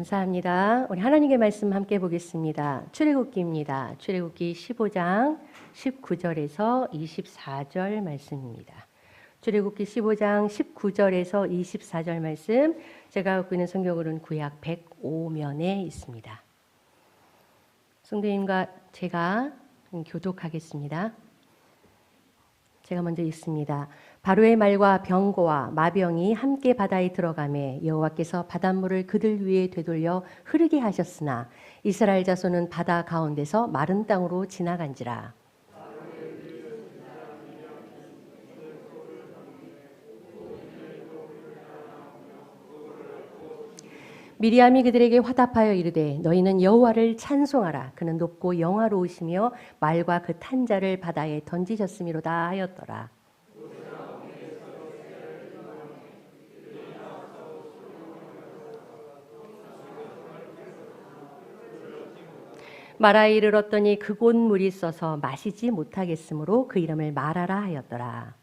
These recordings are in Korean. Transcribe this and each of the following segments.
감사합니다. 우리 하나님의 말씀 함께 보겠습니다. 출애굽기입니다. 출애굽기 15장 19절에서 24절 말씀입니다. 출애굽기 15장 19절에서 24절 말씀, 제가 갖고 있는 성경으로는 구약 105면에 있습니다. 성도님과 제가 교독하겠습니다. 제가 먼저 읽습니다. 바로의 말과 병거와 마병이 함께 바다에 들어가매 여호와께서 바닷물을 그들 위에 되돌려 흐르게 하셨으나 이스라엘 자손은 바다 가운데서 마른 땅으로 지나간지라. 미리암이 그들에게 화답하여 이르되 너희는 여호와를 찬송하라. 그는 높고 영화로우시며 말과 그 탄 자를 바다에 던지셨음이로다 하였더라. 마라에 이르렀더니 그곳 물이 써서 마시지 못하겠으므로 그 이름을 마라라 하였더라.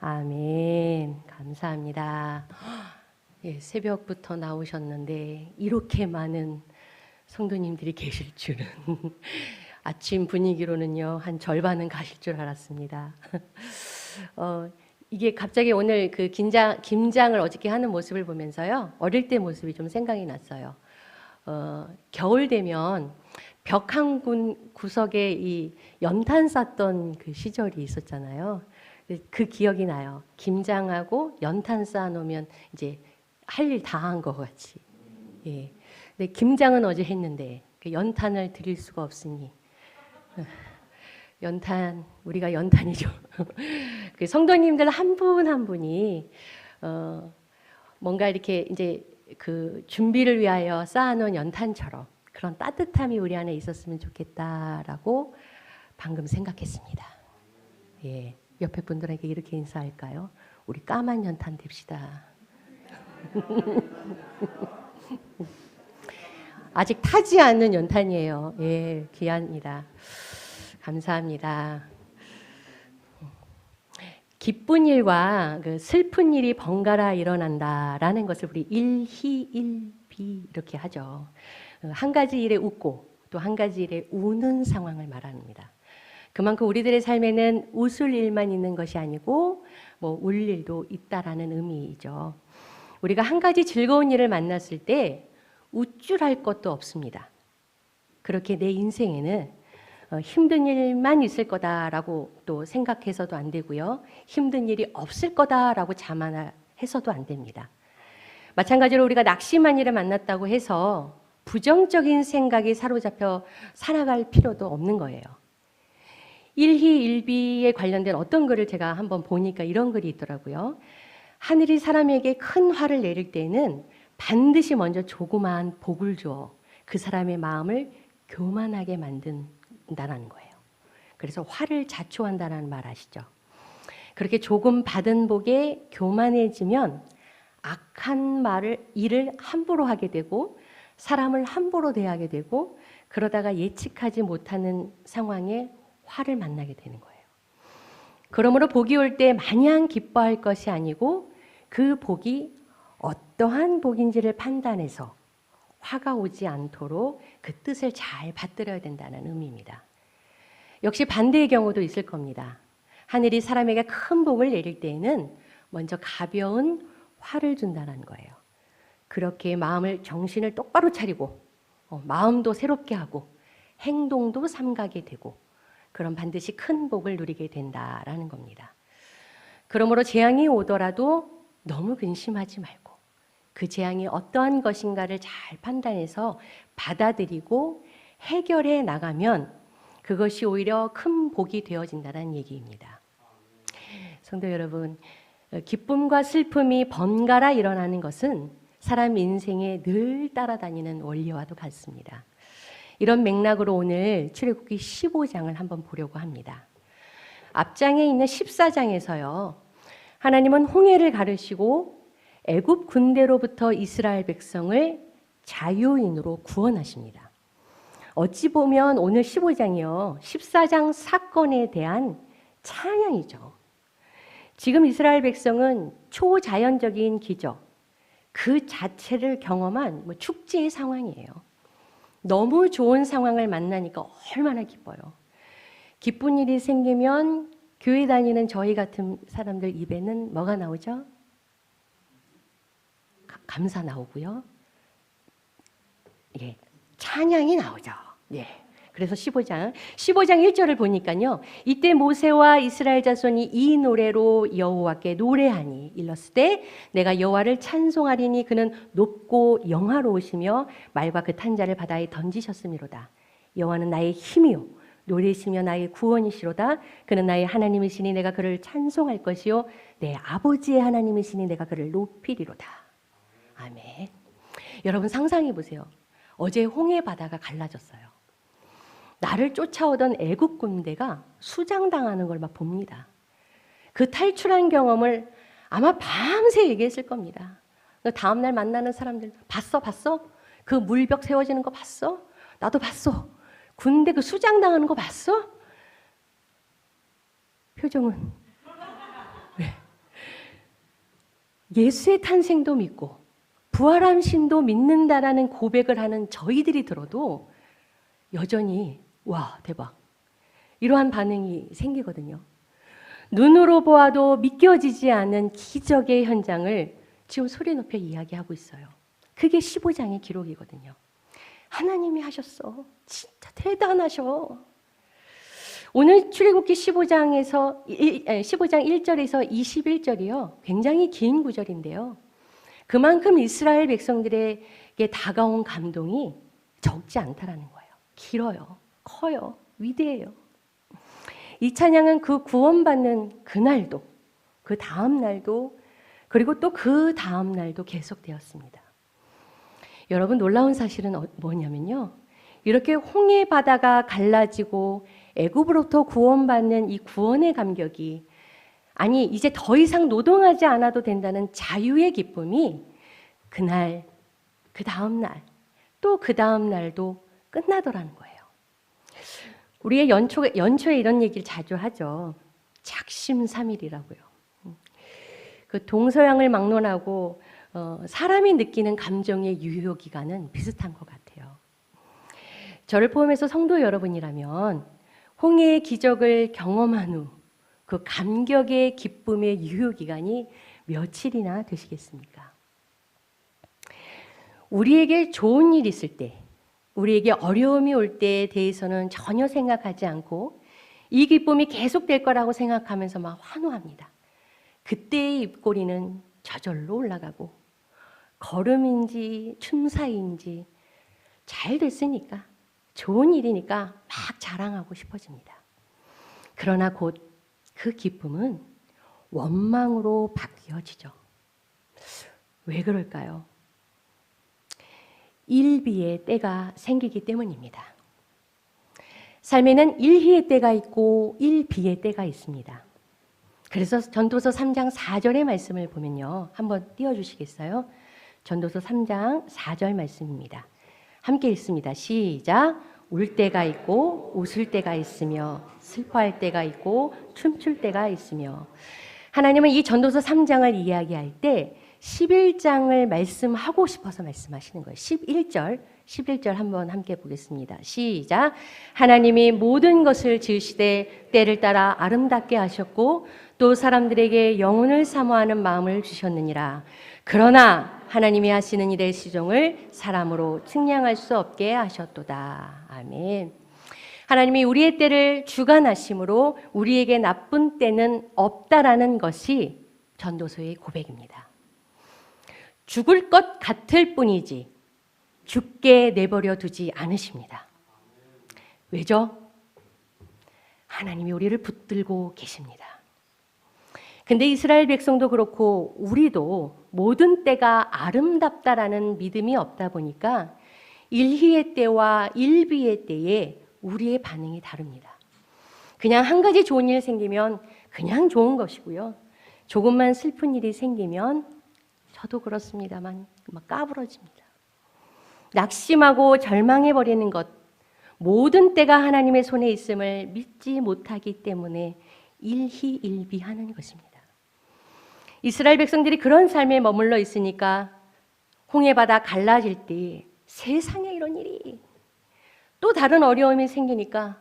아멘. 감사합니다. 예, 새벽부터 나오셨는데 이렇게 많은 성도님들이 계실 줄은 아침 분위기로는요 한 절반은 가실 줄 알았습니다. 이게 갑자기 오늘 그 김장을 어저께 하는 모습을 보면서요 어릴 때 모습이 좀 생각이 났어요. 겨울 되면 벽 한 구석에 이 연탄 쌓던 그 시절이 있었잖아요. 그 기억이 나요. 김장하고 연탄 쌓아놓으면 이제 할 일 다 한 것 같이. 예. 근데 김장은 어제 했는데 그 연탄을 드릴 수가 없으니 연탄 우리가 연탄이죠. 그 성도님들 한 분 한 분이 뭔가 이렇게 이제 그 준비를 위하여 쌓아놓은 연탄처럼 그런 따뜻함이 우리 안에 있었으면 좋겠다라고 방금 생각했습니다. 예. 옆에 분들에게 이렇게 인사할까요? 우리 까만 연탄 됩시다. 아직 타지 않는 연탄이에요. 예, 귀합니다. 감사합니다. 기쁜 일과 그 슬픈 일이 번갈아 일어난다라는 것을 우리 일희일비 이렇게 하죠. 한 가지 일에 웃고 또 한 가지 일에 우는 상황을 말합니다. 그만큼 우리들의 삶에는 웃을 일만 있는 것이 아니고 뭐 울 일도 있다라는 의미이죠. 우리가 한 가지 즐거운 일을 만났을 때 우쭐할 것도 없습니다. 그렇게 내 인생에는 힘든 일만 있을 거다라고 또 생각해서도 안 되고요. 힘든 일이 없을 거다라고 자만해서도 안 됩니다. 마찬가지로 우리가 낙심한 일을 만났다고 해서 부정적인 생각이 사로잡혀 살아갈 필요도 없는 거예요. 일희일비에 관련된 어떤 글을 제가 한번 보니까 이런 글이 있더라고요. 하늘이 사람에게 큰 화를 내릴 때는 반드시 먼저 조그마한 복을 줘 그 사람의 마음을 교만하게 만든다는 거예요. 그래서 화를 자초한다는 말 아시죠? 그렇게 조금 받은 복에 교만해지면 악한 일을 함부로 하게 되고 사람을 함부로 대하게 되고 그러다가 예측하지 못하는 상황에 화를 만나게 되는 거예요. 그러므로 복이 올 때 마냥 기뻐할 것이 아니고 그 복이 어떠한 복인지를 판단해서 화가 오지 않도록 그 뜻을 잘 받들어야 된다는 의미입니다. 역시 반대의 경우도 있을 겁니다. 하늘이 사람에게 큰 복을 내릴 때에는 먼저 가벼운 화를 준다는 거예요. 그렇게 정신을 똑바로 차리고 마음도 새롭게 하고 행동도 삼가게 되고 그럼 반드시 큰 복을 누리게 된다라는 겁니다. 그러므로 재앙이 오더라도 너무 근심하지 말고 그 재앙이 어떠한 것인가를 잘 판단해서 받아들이고 해결해 나가면 그것이 오히려 큰 복이 되어진다는 얘기입니다. 성도 여러분, 기쁨과 슬픔이 번갈아 일어나는 것은 사람 인생에 늘 따라다니는 원리와도 같습니다. 이런 맥락으로 오늘 출애굽기 15장을 한번 보려고 합니다. 앞장에 있는 14장에서요. 하나님은 홍해를 가르시고 애굽 군대로부터 이스라엘 백성을 자유인으로 구원하십니다. 어찌 보면 오늘 15장이요. 14장 사건에 대한 찬양이죠. 지금 이스라엘 백성은 초자연적인 기적, 그 자체를 경험한 축제의 상황이에요. 너무 좋은 상황을 만나니까 얼마나 기뻐요. 기쁜 일이 생기면 교회 다니는 저희 같은 사람들 입에는 뭐가 나오죠? 감사 나오고요. 예, 찬양이 나오죠. 예. 그래서 15장 1절을 보니까요. 이때 모세와 이스라엘 자손이 이 노래로 여호와께 노래하니 일렀을 때 내가 여호와를 찬송하리니 그는 높고 영화로우시며 말과 그 탄자를 바다에 던지셨음이로다. 여호와는 나의 힘이요 노래시며 나의 구원이시로다. 그는 나의 하나님이시니 내가 그를 찬송할 것이요 내 아버지의 하나님이시니 내가 그를 높이리로다. 아멘. 여러분 상상해 보세요. 어제 홍해 바다가 갈라졌어요. 나를 쫓아오던 애국 군대가 수장당하는 걸 막 봅니다. 그 탈출한 경험을 아마 밤새 얘기했을 겁니다. 다음 날 만나는 사람들 봤어? 그 물벽 세워지는 거 봤어? 나도 봤어. 군대 그 수장당하는 거 봤어? 표정은 왜? 예수의 탄생도 믿고 부활한 신도 믿는다라는 고백을 하는 저희들이 들어도 여전히 와 대박 이러한 반응이 생기거든요. 눈으로 보아도 믿겨지지 않는 기적의 현장을 지금 소리 높여 이야기하고 있어요. 그게 15장의 기록이거든요. 하나님이 하셨어. 진짜 대단하셔. 오늘 출애굽기 15장 1절에서 21절이요. 굉장히 긴 구절인데요. 그만큼 이스라엘 백성들에게 다가온 감동이 적지 않다라는 거예요. 길어요. 커요. 위대해요. 이 찬양은 그 구원받는 그날도, 그 다음 날도, 그리고 또 그 다음 날도 계속되었습니다. 여러분 놀라운 사실은 뭐냐면요. 이렇게 홍해 바다가 갈라지고 애굽으로부터 구원받는 이 구원의 감격이 아니 이제 더 이상 노동하지 않아도 된다는 자유의 기쁨이 그날, 그 다음 날, 또 그 다음 날도 끝나더라는 거예요. 우리의 연초에 이런 얘기를 자주 하죠. 작심삼일이라고요. 그 동서양을 막론하고 사람이 느끼는 감정의 유효 기간은 비슷한 것 같아요. 저를 포함해서 성도 여러분이라면 홍해의 기적을 경험한 후 그 감격의 기쁨의 유효 기간이 며칠이나 되시겠습니까? 우리에게 좋은 일이 있을 때, 우리에게 어려움이 올 때에 대해서는 전혀 생각하지 않고 이 기쁨이 계속될 거라고 생각하면서 막 환호합니다. 그때의 입꼬리는 저절로 올라가고 걸음인지 춤사위인지 잘 됐으니까 좋은 일이니까 막 자랑하고 싶어집니다. 그러나 곧 그 기쁨은 원망으로 바뀌어지죠. 왜 그럴까요? 일비의 때가 생기기 때문입니다. 삶에는 일희의 때가 있고 일비의 때가 있습니다. 그래서 전도서 3장 4절의 말씀을 보면요. 한번 띄워주시겠어요? 전도서 3장 4절 말씀입니다. 함께 읽습니다. 시작. 울 때가 있고 웃을 때가 있으며 슬퍼할 때가 있고 춤출 때가 있으며 하나님은 이 전도서 3장을 이야기할 때 11장을 말씀하고 싶어서 말씀하시는 거예요. 11절 한번 함께 보겠습니다. 시작. 하나님이 모든 것을 지으시되 때를 따라 아름답게 하셨고 또 사람들에게 영혼을 사모하는 마음을 주셨느니라. 그러나 하나님이 하시는 일의 시종을 사람으로 측량할 수 없게 하셨도다. 아멘. 하나님이 우리의 때를 주관하심으로 우리에게 나쁜 때는 없다라는 것이 전도서의 고백입니다. 죽을 것 같을 뿐이지 죽게 내버려 두지 않으십니다. 왜죠? 하나님이 우리를 붙들고 계십니다. 근데 이스라엘 백성도 그렇고 우리도 모든 때가 아름답다라는 믿음이 없다 보니까 일희의 때와 일비의 때에 우리의 반응이 다릅니다. 그냥 한 가지 좋은 일 생기면 그냥 좋은 것이고요. 조금만 슬픈 일이 생기면 저도 그렇습니다만 막 까부러집니다. 낙심하고 절망해버리는 것, 모든 때가 하나님의 손에 있음을 믿지 못하기 때문에 일희일비하는 것입니다. 이스라엘 백성들이 그런 삶에 머물러 있으니까 홍해바다 갈라질 때 세상에 이런 일이, 또 다른 어려움이 생기니까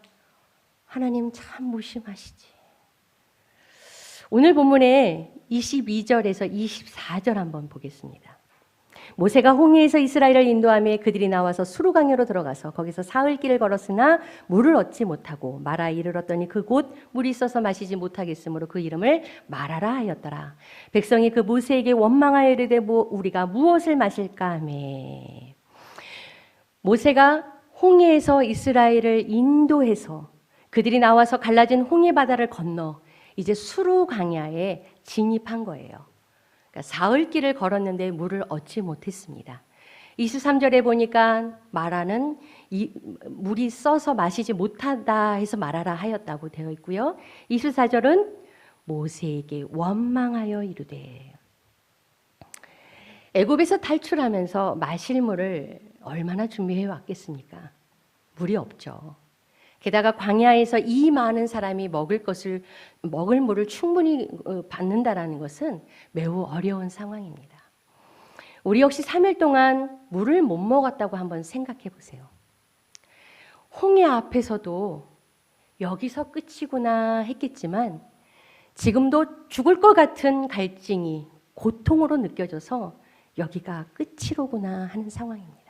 하나님 참 무심하시지. 오늘 본문에 22절에서 24절 한번 보겠습니다. 모세가 홍해에서 이스라엘을 인도하며 그들이 나와서 수르강으로 들어가서 거기서 사흘 길을 걸었으나 물을 얻지 못하고 마라에 이르렀더니 그곳 물이 있어서 마시지 못하겠으므로 그 이름을 마라라 하였더라. 백성이 그 모세에게 원망하여 이르되 우리가 무엇을 마실까 하며. 모세가 홍해에서 이스라엘을 인도해서 그들이 나와서 갈라진 홍해 바다를 건너 이제 수르강야에 진입한 거예요. 사흘 길을 걸었는데 물을 얻지 못했습니다. 23절에 보니까 마라는 물이 써서 마시지 못하다 해서 마라라 하였다고 되어 있고요. 24절은 모세에게 원망하여 이르되. 애굽에서 탈출하면서 마실 물을 얼마나 준비해 왔겠습니까? 물이 없죠. 게다가 광야에서 이 많은 사람이 먹을 물을 충분히 받는다라는 것은 매우 어려운 상황입니다. 우리 역시 3일 동안 물을 못 먹었다고 한번 생각해 보세요. 홍해 앞에서도 여기서 끝이구나 했겠지만 지금도 죽을 것 같은 갈증이 고통으로 느껴져서 여기가 끝이로구나 하는 상황입니다.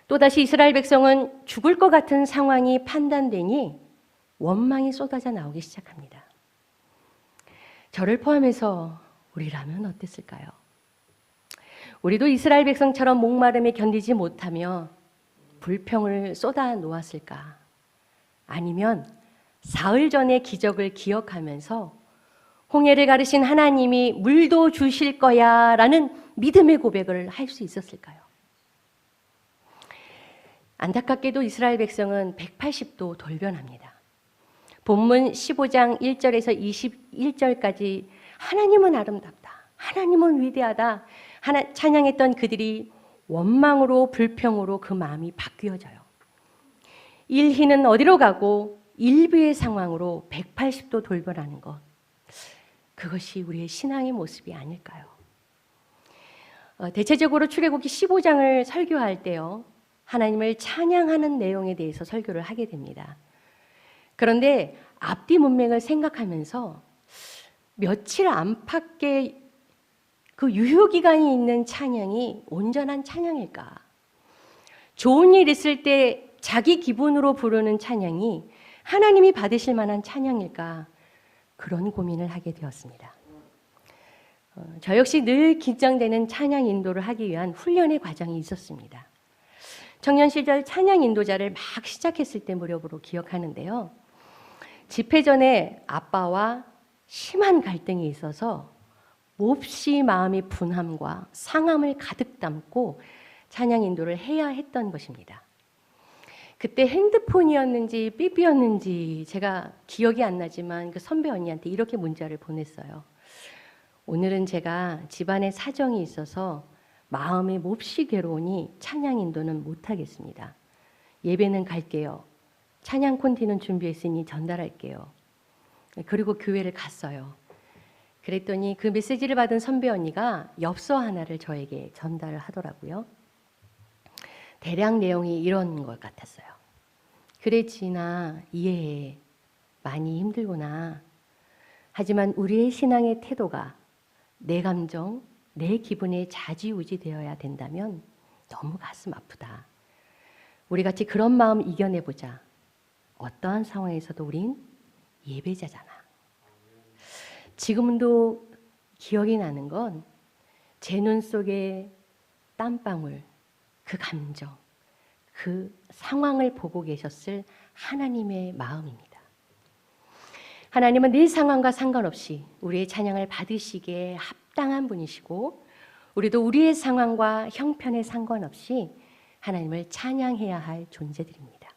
또다시 이스라엘 백성은 죽을 것 같은 상황이 판단되니 원망이 쏟아져 나오기 시작합니다. 저를 포함해서 우리라면 어땠을까요? 우리도 이스라엘 백성처럼 목마름에 견디지 못하며 불평을 쏟아 놓았을까? 아니면 사흘 전의 기적을 기억하면서 홍해를 가르신 하나님이 물도 주실 거야 라는 믿음의 고백을 할 수 있었을까요? 안타깝게도 이스라엘 백성은 180도 돌변합니다. 본문 15장 1절에서 21절까지 하나님은 아름답다, 하나님은 위대하다 찬양했던 그들이 원망으로 불평으로 그 마음이 바뀌어져요. 일희는 어디로 가고 일비의 상황으로 180도 돌변하는 것, 그것이 우리의 신앙의 모습이 아닐까요? 대체적으로 출애굽기 15장을 설교할 때요, 하나님을 찬양하는 내용에 대해서 설교를 하게 됩니다. 그런데 앞뒤 문맥을 생각하면서 며칠 안팎의 그 유효기간이 있는 찬양이 온전한 찬양일까? 좋은 일 있을 때 자기 기분으로 부르는 찬양이 하나님이 받으실 만한 찬양일까? 그런 고민을 하게 되었습니다. 저 역시 늘 긴장되는 찬양 인도를 하기 위한 훈련의 과정이 있었습니다. 청년 시절 찬양 인도자를 막 시작했을 때 무렵으로 기억하는데요. 집회 전에 아빠와 심한 갈등이 있어서 몹시 마음이 분함과 상함을 가득 담고 찬양 인도를 해야 했던 것입니다. 그때 핸드폰이었는지 삐삐였는지 제가 기억이 안 나지만 그 선배 언니한테 이렇게 문자를 보냈어요. 오늘은 제가 집안에 사정이 있어서 마음이 몹시 괴로우니 찬양 인도는 못하겠습니다. 예배는 갈게요. 찬양 콘티는 준비했으니 전달할게요. 그리고 교회를 갔어요. 그랬더니 그 메시지를 받은 선배 언니가 엽서 하나를 저에게 전달을 하더라고요. 대략 내용이 이런 것 같았어요. 그래 지나 이해해. 많이 힘들구나. 하지만 우리의 신앙의 태도가 내 감정, 내 기분에 좌지우지 되어야 된다면 너무 가슴 아프다. 우리 같이 그런 마음 이겨내보자. 어떠한 상황에서도 우린 예배자잖아. 지금도 기억이 나는 건 제 눈 속에 땀방울, 그 감정, 그 상황을 보고 계셨을 하나님의 마음입니다. 하나님은 내 상황과 상관없이 우리의 찬양을 받으시기에 합당한 분이시고 우리도 우리의 상황과 형편에 상관없이 하나님을 찬양해야 할 존재들입니다.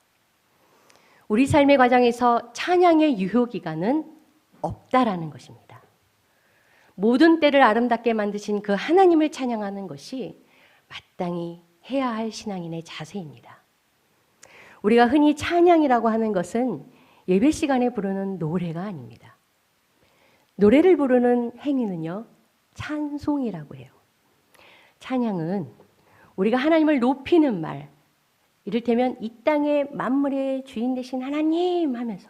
우리 삶의 과정에서 찬양의 유효기간은 없다라는 것입니다. 모든 때를 아름답게 만드신 그 하나님을 찬양하는 것이 마땅히 해야 할 신앙인의 자세입니다. 우리가 흔히 찬양이라고 하는 것은 예배 시간에 부르는 노래가 아닙니다. 노래를 부르는 행위는요, 찬송이라고 해요. 찬양은 우리가 하나님을 높이는 말, 이를테면 이 땅의 만물의 주인 되신 하나님 하면서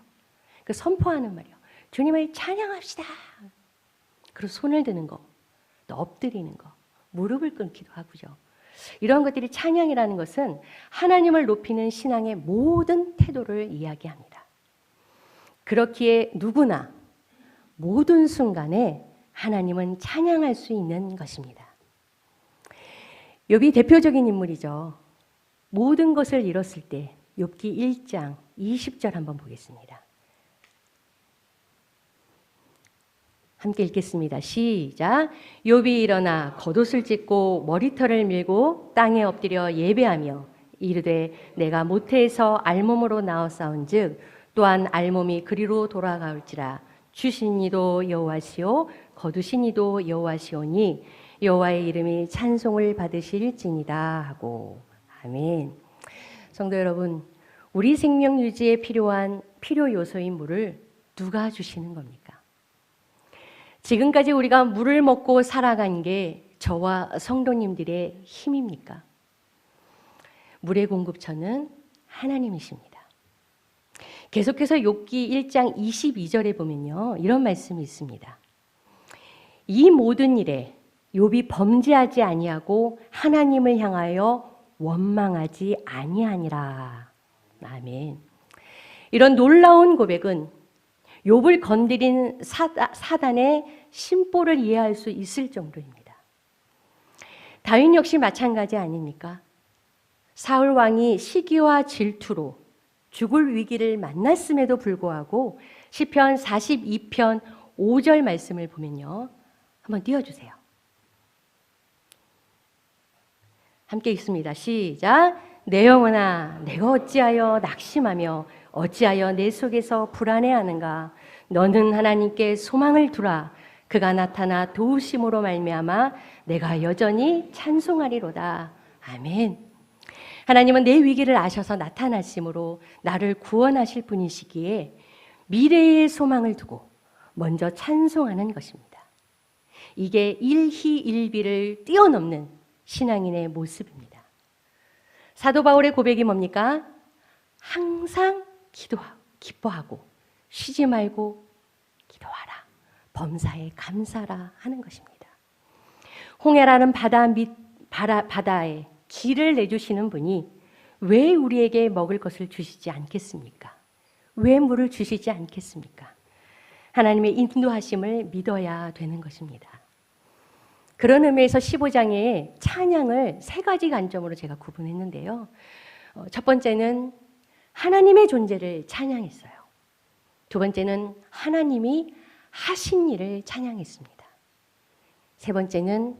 그 선포하는 말이요. 주님을 찬양합시다. 그리고 손을 드는 거, 또 엎드리는 거, 무릎을 꿇기도 하고요. 이런 것들이 찬양이라는 것은 하나님을 높이는 신앙의 모든 태도를 이야기합니다. 그렇기에 누구나 모든 순간에 하나님은 찬양할 수 있는 것입니다. 욥이 대표적인 인물이죠. 모든 것을 잃었을 때 욥기 1장 20절 한번 보겠습니다. 함께 읽겠습니다. 시작. 욥이 일어나 겉옷을 찢고 머리털을 밀고 땅에 엎드려 예배하며 이르되 내가 모태에서 알몸으로 나왔사온즉 또한 알몸이 그리로 돌아가올지라 주신 이도 여호와시오 거두신 이도 여호와시오니 여호와의 이름이 찬송을 받으실지니다 하고. 아멘. 성도 여러분, 우리 생명 유지에 필요한 필요 요소인 물을 누가 주시는 겁니까? 지금까지 우리가 물을 먹고 살아간 게 저와 성도님들의 힘입니까? 물의 공급처는 하나님이십니다. 계속해서 욥기 1장 22절에 보면요, 이런 말씀이 있습니다. 이 모든 일에 욥이 범죄하지 아니하고 하나님을 향하여 원망하지 아니하니라. 아멘. 이런 놀라운 고백은 욥을 건드린 사단의 심보를 이해할 수 있을 정도입니다. 다윗 역시 마찬가지 아닙니까? 사울 왕이 시기와 질투로 죽을 위기를 만났음에도 불구하고 시편 42편 5절 말씀을 보면요. 한번 띄워주세요. 함께 읽습니다. 시작. 내 영혼아 내가 어찌하여 낙심하며 어찌하여 내 속에서 불안해하는가. 너는 하나님께 소망을 두라. 그가 나타나 도우심으로 말미암아 내가 여전히 찬송하리로다. 아멘. 하나님은 내 위기를 아셔서 나타나심으로 나를 구원하실 분이시기에 미래의 소망을 두고 먼저 찬송하는 것입니다. 이게 일희일비를 뛰어넘는 신앙인의 모습입니다. 사도 바울의 고백이 뭡니까? 항상 기뻐하고 쉬지 말고 기도하라. 범사에 감사라 하는 것입니다. 홍해라는 바다에 길을 내주시는 분이 왜 우리에게 먹을 것을 주시지 않겠습니까? 왜 물을 주시지 않겠습니까? 하나님의 인도하심을 믿어야 되는 것입니다. 그런 의미에서 15장에 찬양을 세 가지 관점으로 제가 구분했는데요. 첫 번째는 하나님의 존재를 찬양했어요. 두 번째는 하나님이 하신 일을 찬양했습니다. 세 번째는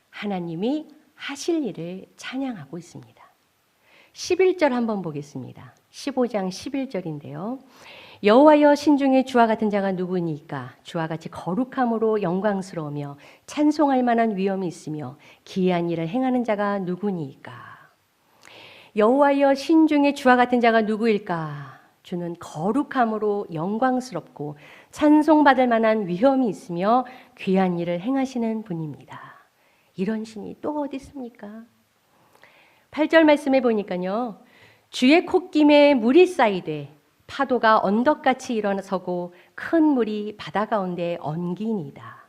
하나님이 하실 일을 찬양하고 있습니다. 11절 한번 보겠습니다. 15장 11절인데요. 여호와여 신중에 주와 같은 자가 누구니까? 주와 같이 거룩함으로 영광스러우며 찬송할 만한 위엄이 있으며 기이한 일을 행하는 자가 누구니까? 여호와여 신중에 주와 같은 자가 누구일까? 주는 거룩함으로 영광스럽고 찬송받을 만한 위엄이 있으며 귀한 일을 행하시는 분입니다. 이런 신이 또 어디 있습니까? 8절 말씀해 보니까요. 주의 콧김에 물이 쌓이되 파도가 언덕같이 일어서고 큰 물이 바다 가운데 엉기니이다.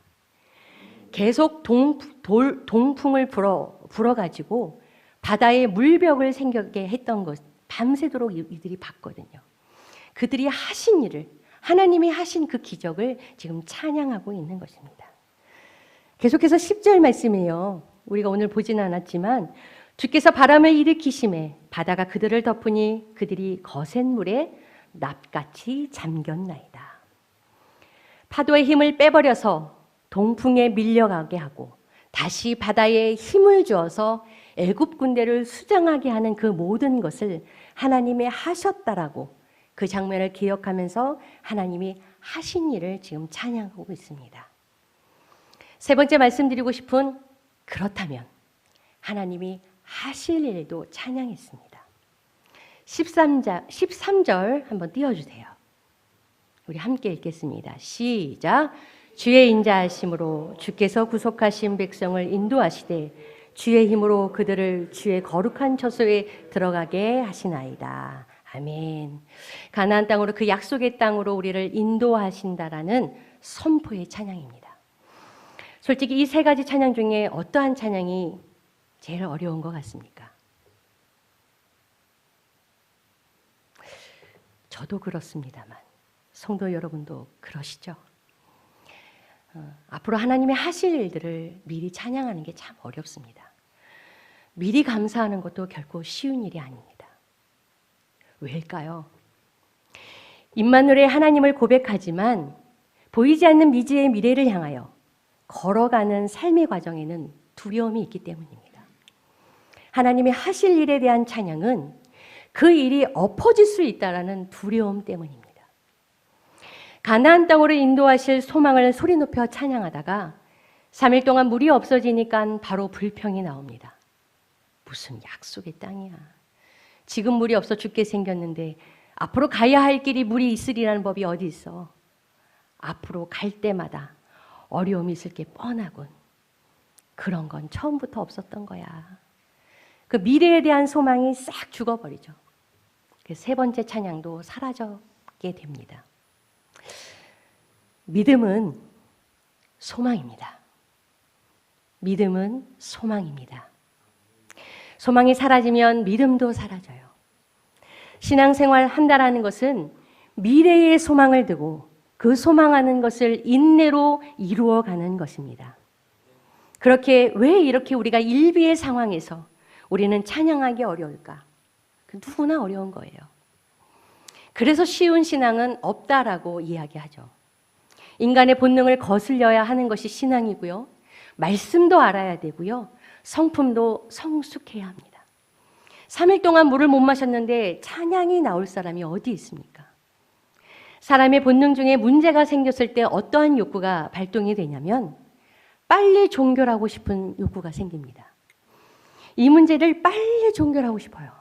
계속 동풍을 불어가지고 바다에 물벽을 생기게 했던 것 밤새도록 이들이 봤거든요. 그들이 하신 일을 하나님이 하신 그 기적을 지금 찬양하고 있는 것입니다. 계속해서 10절 말씀이에요. 우리가 오늘 보지는 않았지만 주께서 바람을 일으키심에 바다가 그들을 덮으니 그들이 거센 물에 납같이 잠겼나이다. 파도의 힘을 빼버려서 동풍에 밀려가게 하고 다시 바다에 힘을 주어서 애굽 군대를 수장하게 하는 그 모든 것을 하나님이 하셨다라고 그 장면을 기억하면서 하나님이 하신 일을 지금 찬양하고 있습니다. 세 번째 말씀드리고 싶은 그렇다면 하나님이 하실 일도 찬양했습니다. 13절 한번 띄워주세요. 우리 함께 읽겠습니다. 시작. 주의 인자하심으로 주께서 구속하신 백성을 인도하시되 주의 힘으로 그들을 주의 거룩한 처소에 들어가게 하시나이다. 아멘. 가나안 땅으로, 그 약속의 땅으로 우리를 인도하신다라는 선포의 찬양입니다. 솔직히 이 세 가지 찬양 중에 어떠한 찬양이 제일 어려운 것 같습니까? 저도 그렇습니다만 성도 여러분도 그러시죠? 앞으로 하나님이 하실 일들을 미리 찬양하는 게 참 어렵습니다. 미리 감사하는 것도 결코 쉬운 일이 아닙니다. 왜일까요? 입만으로의 하나님을 고백하지만 보이지 않는 미지의 미래를 향하여 걸어가는 삶의 과정에는 두려움이 있기 때문입니다. 하나님이 하실 일에 대한 찬양은 그 일이 엎어질 수 있다는 두려움 때문입니다. 가나안 땅으로 인도하실 소망을 소리 높여 찬양하다가 3일 동안 물이 없어지니까 바로 불평이 나옵니다. 무슨 약속의 땅이야. 지금 물이 없어 죽게 생겼는데 앞으로 가야 할 길이 물이 있으리라는 법이 어디 있어. 앞으로 갈 때마다 어려움이 있을 게 뻔하군. 그런 건 처음부터 없었던 거야. 그 미래에 대한 소망이 싹 죽어버리죠. 그 세 번째 찬양도 사라지게 됩니다. 믿음은 소망입니다. 믿음은 소망입니다. 소망이 사라지면 믿음도 사라져요. 신앙생활 한다라는 것은 미래의 소망을 두고 그 소망하는 것을 인내로 이루어가는 것입니다. 그렇게 왜 이렇게 우리가 일비의 상황에서 우리는 찬양하기 어려울까? 누구나 어려운 거예요. 그래서 쉬운 신앙은 없다라고 이야기하죠. 인간의 본능을 거슬려야 하는 것이 신앙이고요. 말씀도 알아야 되고요. 성품도 성숙해야 합니다. 3일 동안 물을 못 마셨는데 찬양이 나올 사람이 어디 있습니까? 사람의 본능 중에 문제가 생겼을 때 어떠한 욕구가 발동이 되냐면 빨리 종결하고 싶은 욕구가 생깁니다. 이 문제를 빨리 종결하고 싶어요.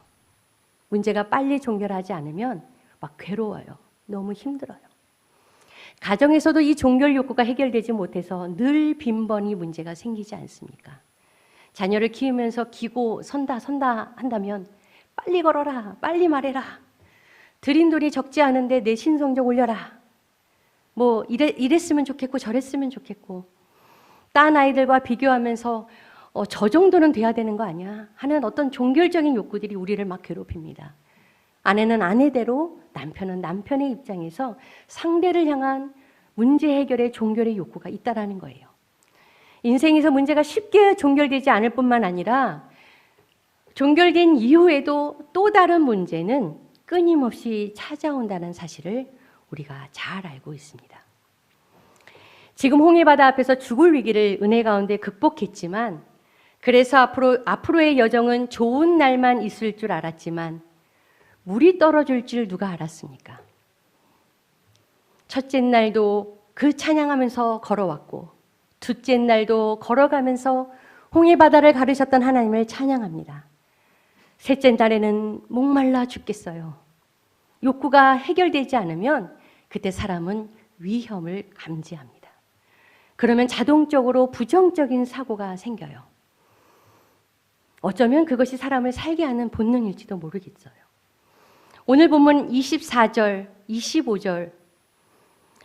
문제가 빨리 종결하지 않으면 막 괴로워요. 너무 힘들어요. 가정에서도 이 종결 욕구가 해결되지 못해서 늘 빈번히 문제가 생기지 않습니까? 자녀를 키우면서 기고 선다 한다면 빨리 걸어라, 빨리 말해라. 들인 돈이 적지 않은데 내 신성적 올려라. 뭐 이랬으면 좋겠고 저랬으면 좋겠고 딴 아이들과 비교하면서 저 정도는 돼야 되는 거 아니야 하는 어떤 종결적인 욕구들이 우리를 막 괴롭힙니다. 아내는 아내대로 남편은 남편의 입장에서 상대를 향한 문제 해결의 종결의 욕구가 있다라는 거예요. 인생에서 문제가 쉽게 종결되지 않을 뿐만 아니라 종결된 이후에도 또 다른 문제는 끊임없이 찾아온다는 사실을 우리가 잘 알고 있습니다. 지금 홍해바다 앞에서 죽을 위기를 은혜 가운데 극복했지만 그래서 앞으로의 여정은 좋은 날만 있을 줄 알았지만 물이 떨어질 줄 누가 알았습니까? 첫째 날도 그 찬양하면서 걸어왔고 둘째 날도 걸어가면서 홍해바다를 가르셨던 하나님을 찬양합니다. 셋째 날에는 목말라 죽겠어요. 욕구가 해결되지 않으면 그때 사람은 위험을 감지합니다. 그러면 자동적으로 부정적인 사고가 생겨요. 어쩌면 그것이 사람을 살게 하는 본능일지도 모르겠어요. 오늘 본문 24절, 25절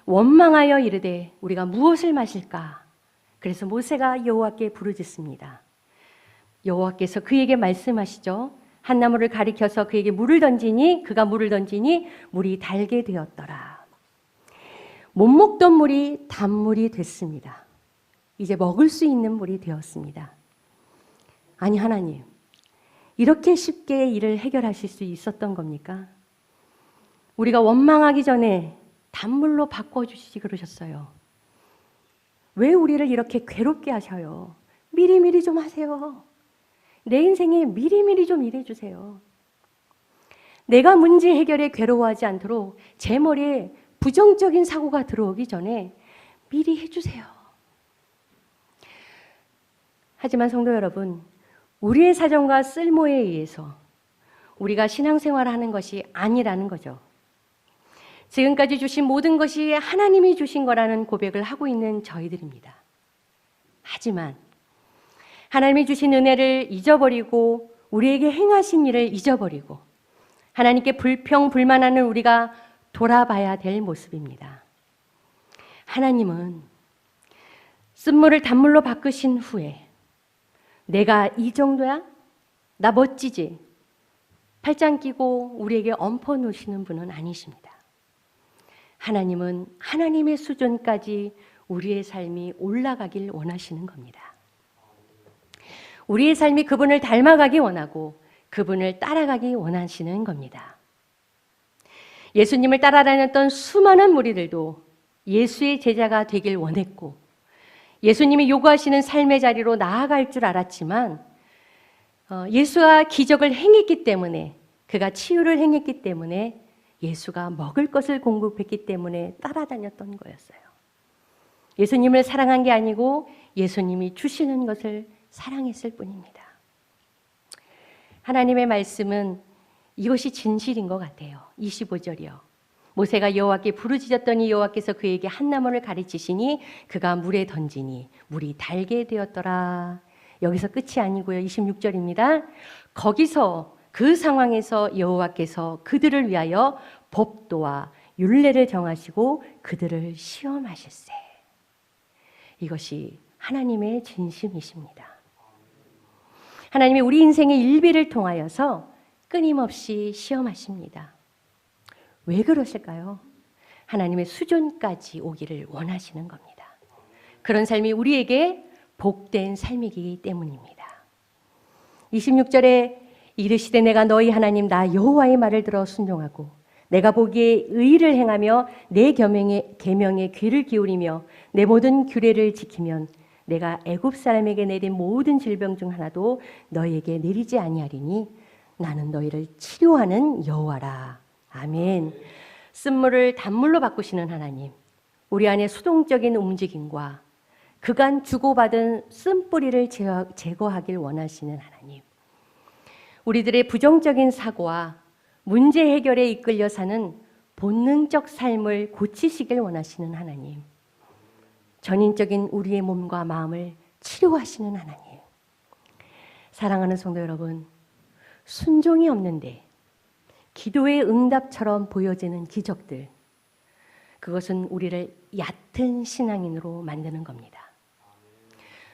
원망하여 이르되 우리가 무엇을 마실까? 그래서 모세가 여호와께 부르짖습니다. 여호와께서 그에게 말씀하시죠. 한 나무를 가리켜서 그에게 그가 물을 던지니 물이 달게 되었더라. 못 먹던 물이 단물이 됐습니다. 이제 먹을 수 있는 물이 되었습니다. 아니 하나님, 이렇게 쉽게 일을 해결하실 수 있었던 겁니까? 우리가 원망하기 전에 단물로 바꿔주시지 그러셨어요. 왜 우리를 이렇게 괴롭게 하셔요? 미리미리 좀 하세요. 내 인생에 미리미리 좀 일해주세요. 내가 문제 해결에 괴로워하지 않도록 제 머리에 부정적인 사고가 들어오기 전에 미리 해주세요. 하지만 성도 여러분, 우리의 사정과 쓸모에 의해서 우리가 신앙생활을 하는 것이 아니라는 거죠. 지금까지 주신 모든 것이 하나님이 주신 거라는 고백을 하고 있는 저희들입니다. 하지만 하나님이 주신 은혜를 잊어버리고 우리에게 행하신 일을 잊어버리고 하나님께 불평불만하는 우리가 돌아봐야 될 모습입니다. 하나님은 쓴물을 단물로 바꾸신 후에 내가 이 정도야? 나 멋지지? 팔짱 끼고 우리에게 얹어 놓으시는 분은 아니십니다. 하나님은 하나님의 수준까지 우리의 삶이 올라가길 원하시는 겁니다. 우리의 삶이 그분을 닮아가기 원하고 그분을 따라가기 원하시는 겁니다. 예수님을 따라다녔던 수많은 무리들도 예수의 제자가 되길 원했고 예수님이 요구하시는 삶의 자리로 나아갈 줄 알았지만 예수가 기적을 행했기 때문에 그가 치유를 행했기 때문에 예수가 먹을 것을 공급했기 때문에 따라다녔던 거였어요. 예수님을 사랑한 게 아니고 예수님이 주시는 것을 사랑했을 뿐입니다. 하나님의 말씀은 이것이 진실인 것 같아요. 25절이요. 모세가 여호와께 부르짖었더니 여호와께서 그에게 한 나무를 가르치시니 그가 물에 던지니 물이 달게 되었더라. 여기서 끝이 아니고요. 26절입니다. 거기서 그 상황에서 여호와께서 그들을 위하여 법도와 율례를 정하시고 그들을 시험하실세. 이것이 하나님의 진심이십니다. 하나님이 우리 인생의 일비를 통하여서 끊임없이 시험하십니다. 왜 그러실까요? 하나님의 수준까지 오기를 원하시는 겁니다. 그런 삶이 우리에게 복된 삶이기 때문입니다. 26절에 이르시되 내가 너희 하나님 나 여호와의 말을 들어 순종하고 내가 보기에 의를 행하며 내 계명에 귀를 기울이며 내 모든 규례를 지키면 내가 애굽 사람에게 내린 모든 질병 중 하나도 너희에게 내리지 아니하리니 나는 너희를 치료하는 여호와라. 아멘. 쓴물을 단물로 바꾸시는 하나님, 우리 안에 수동적인 움직임과 그간 주고받은 쓴뿌리를 제거하길 원하시는 하나님, 우리들의 부정적인 사고와 문제 해결에 이끌려 사는 본능적 삶을 고치시길 원하시는 하나님, 전인적인 우리의 몸과 마음을 치료하시는 하나님. 사랑하는 성도 여러분, 순종이 없는데 기도의 응답처럼 보여지는 기적들, 그것은 우리를 얕은 신앙인으로 만드는 겁니다.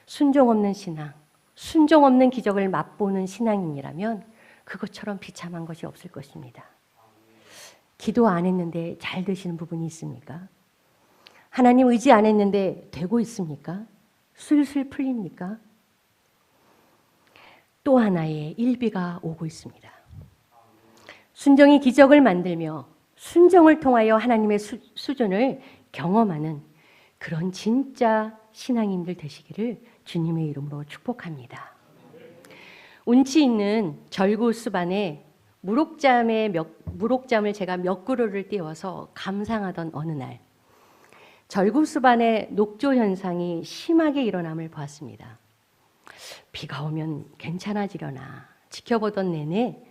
순종 없는 신앙, 순종 없는 기적을 맛보는 신앙인이라면 그것처럼 비참한 것이 없을 것입니다. 기도 안 했는데 잘 되시는 부분이 있습니까? 하나님 의지 안 했는데 되고 있습니까? 술술 풀립니까? 또 하나의 일비가 오고 있습니다. 순종이 기적을 만들며 순종을 통하여 하나님의 수준을 경험하는 그런 진짜 신앙인들 되시기를 주님의 이름으로 축복합니다. 운치 있는 절구수반에 무록잠을 제가 몇 그루를 띄워서 감상하던 어느 날 절구수반의 녹조 현상이 심하게 일어남을 보았습니다. 비가 오면 괜찮아지려나 지켜보던 내내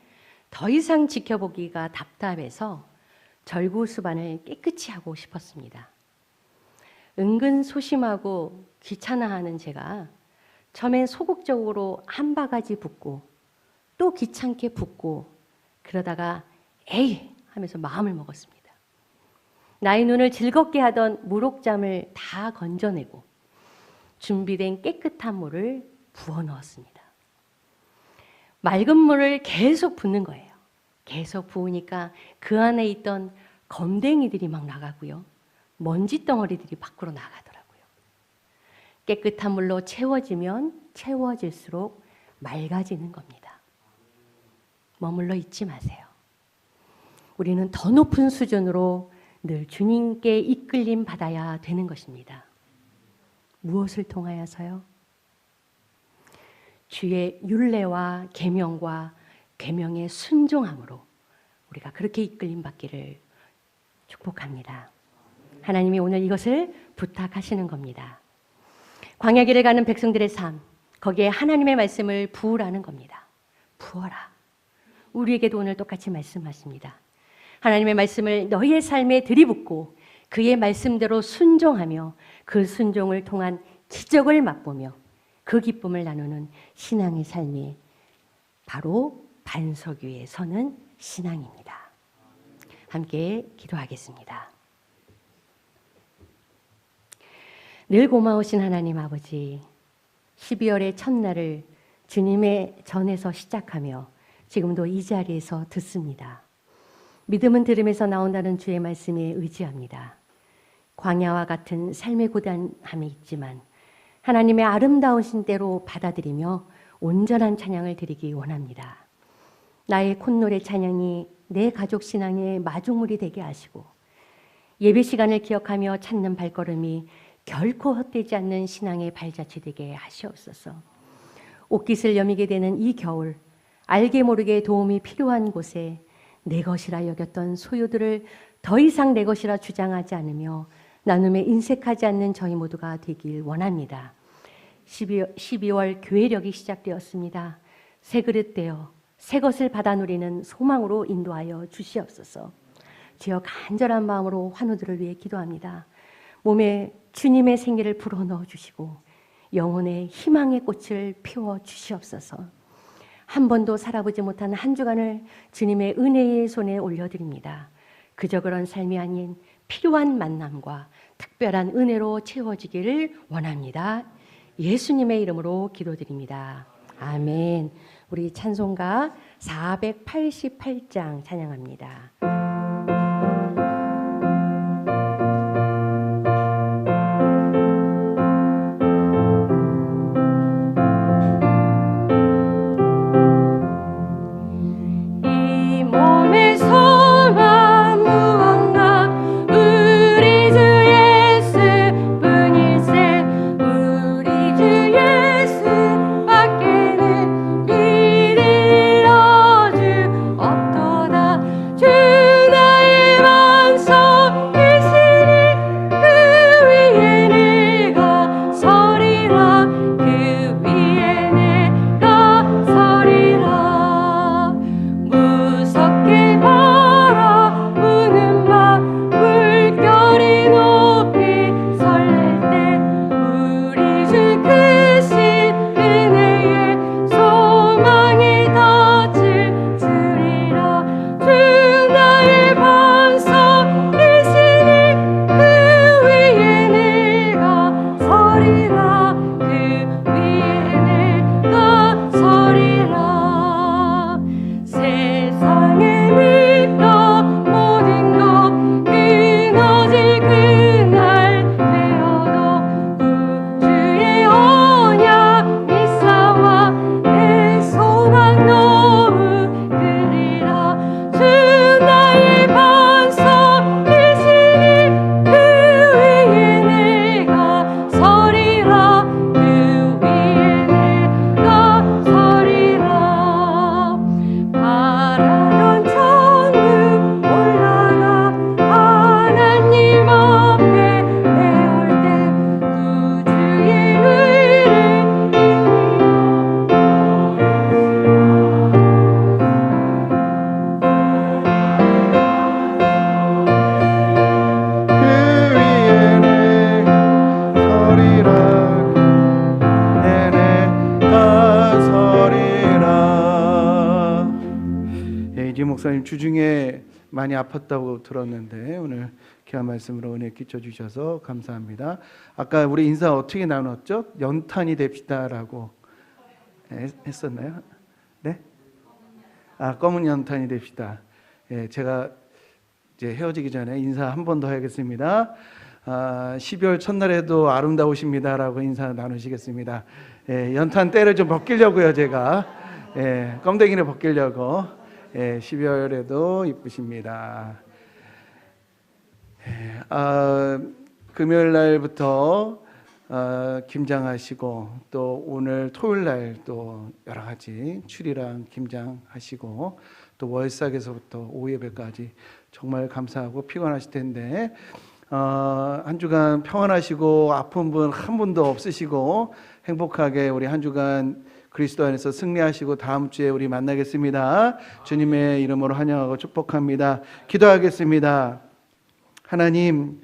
더 이상 지켜보기가 답답해서 절구수반을 깨끗이 하고 싶었습니다. 은근 소심하고 귀찮아하는 제가 처음엔 소극적으로 한 바가지 붓고 또 귀찮게 붓고 그러다가 에이 하면서 마음을 먹었습니다. 나의 눈을 즐겁게 하던 무록잠을 다 건져내고 준비된 깨끗한 물을 부어 넣었습니다. 맑은 물을 계속 붓는 거예요. 계속 부으니까 그 안에 있던 검댕이들이 막 나가고요. 먼지 덩어리들이 밖으로 나가더라고요. 깨끗한 물로 채워지면 채워질수록 맑아지는 겁니다. 머물러 있지 마세요. 우리는 더 높은 수준으로 늘 주님께 이끌림 받아야 되는 것입니다. 무엇을 통하여서요? 주의 율례와 계명과 계명의 순종함으로 우리가 그렇게 이끌림 받기를 축복합니다. 하나님이 오늘 이것을 부탁하시는 겁니다. 광야길을 가는 백성들의 삶, 거기에 하나님의 말씀을 부으라는 겁니다. 부어라. 우리에게도 오늘 똑같이 말씀하십니다. 하나님의 말씀을 너희의 삶에 들이붓고 그의 말씀대로 순종하며 그 순종을 통한 기적을 맛보며 그 기쁨을 나누는 신앙의 삶이 바로 반석 위에 서는 신앙입니다. 함께 기도하겠습니다. 늘 고마우신 하나님 아버지, 12월의 첫날을 주님의 전에서 시작하며 지금도 이 자리에서 듣습니다. 믿음은 들음에서 나온다는 주의 말씀에 의지합니다. 광야와 같은 삶의 고단함이 있지만 하나님의 아름다우신 때로 받아들이며 온전한 찬양을 드리기 원합니다. 나의 콧노래 찬양이 내 가족 신앙의 마중물이 되게 하시고 예배 시간을 기억하며 찾는 발걸음이 결코 헛되지 않는 신앙의 발자취 되게 하시옵소서. 옷깃을 여미게 되는 이 겨울, 알게 모르게 도움이 필요한 곳에 내 것이라 여겼던 소유들을 더 이상 내 것이라 주장하지 않으며 나눔에 인색하지 않는 저희 모두가 되길 원합니다. 12월 교회력이 시작되었습니다. 새 그릇 되어 새 것을 받아 누리는 소망으로 인도하여 주시옵소서. 주여, 간절한 마음으로 환우들을 위해 기도합니다. 몸에 주님의 생기를 불어넣어 주시고 영혼의 희망의 꽃을 피워 주시옵소서. 한 번도 살아보지 못한 한 주간을 주님의 은혜의 손에 올려드립니다. 그저 그런 삶이 아닌 필요한 만남과 특별한 은혜로 채워지기를 원합니다. 예수님의 이름으로 기도드립니다. 아멘. 우리 찬송가 488장 찬양합니다. 목사님 주중에 많이 아팠다고 들었는데 오늘 귀한 말씀으로 은혜 끼쳐주셔서 감사합니다. 아까 우리 인사 어떻게 나눴죠? 연탄이 됩시다라고 했었나요? 네? 검은 연탄이 됩시다. 제가 이제 헤어지기 전에 인사 한 번 더 해야겠습니다. 12월 첫날에도 아름다우십니다라고 인사 나누시겠습니다. 연탄 때를 좀 벗기려고요, 제가. 껌댕이를 벗기려고. 12월에도 이쁘십니다. 금요일 날부터 김장하시고 또 오늘 토요일 날 또 여러 가지 추리랑 김장하시고 또 월삭에서부터 오후 예배까지 정말 감사하고 피곤하실 텐데 한 주간 평안하시고 아픈 분 한 분도 없으시고 행복하게 우리 한 주간 그리스도 안에서 승리하시고 다음 주에 우리 만나겠습니다. 주님의 이름으로 환영하고 축복합니다. 기도하겠습니다. 하나님,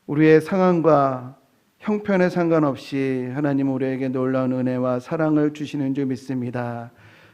우리의 상황과 형편에 상관없이 하나님 우리에게 놀라운 은혜와 사랑을 주시는 줄 믿습니다.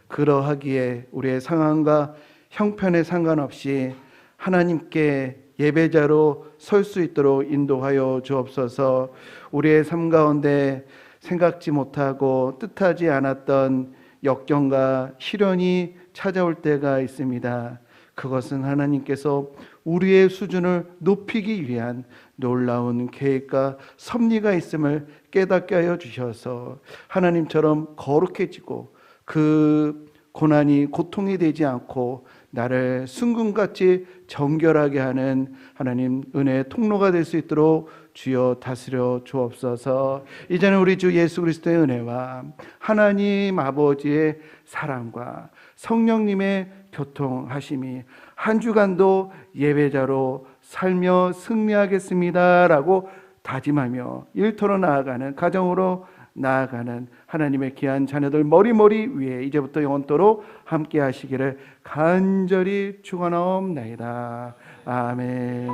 그러하기에 우리의 상황과 형편에 상관없이 하나님께 예배자로 설 수 있도록 인도하여 주옵소서. 우리의 삶 가운데 생각지 못하고 뜻하지 않았던 역경과 시련이 찾아올 때가 있습니다. 그것은 하나님께서 우리의 수준을 높이기 위한 놀라운 계획과 섭리가 있음을 깨닫게 하여 주셔서 하나님처럼 거룩해지고 그 고난이 고통이 되지 않고 나를 순금같이 정결하게 하는 하나님 은혜의 통로가 될 수 있도록 주여 다스려 주옵소서. 이제는 우리 주 예수 그리스도의 은혜와 하나님 아버지의 사랑과 성령님의 교통하심이 한 주간도 예배자로 살며 승리하겠습니다라고 다짐하며 일터로 나아가는, 가정으로 나아가는 하나님의 귀한 자녀들 머리머리 위에 이제부터 영원토록 함께 하시기를 간절히 축원하옵나이다. 아멘.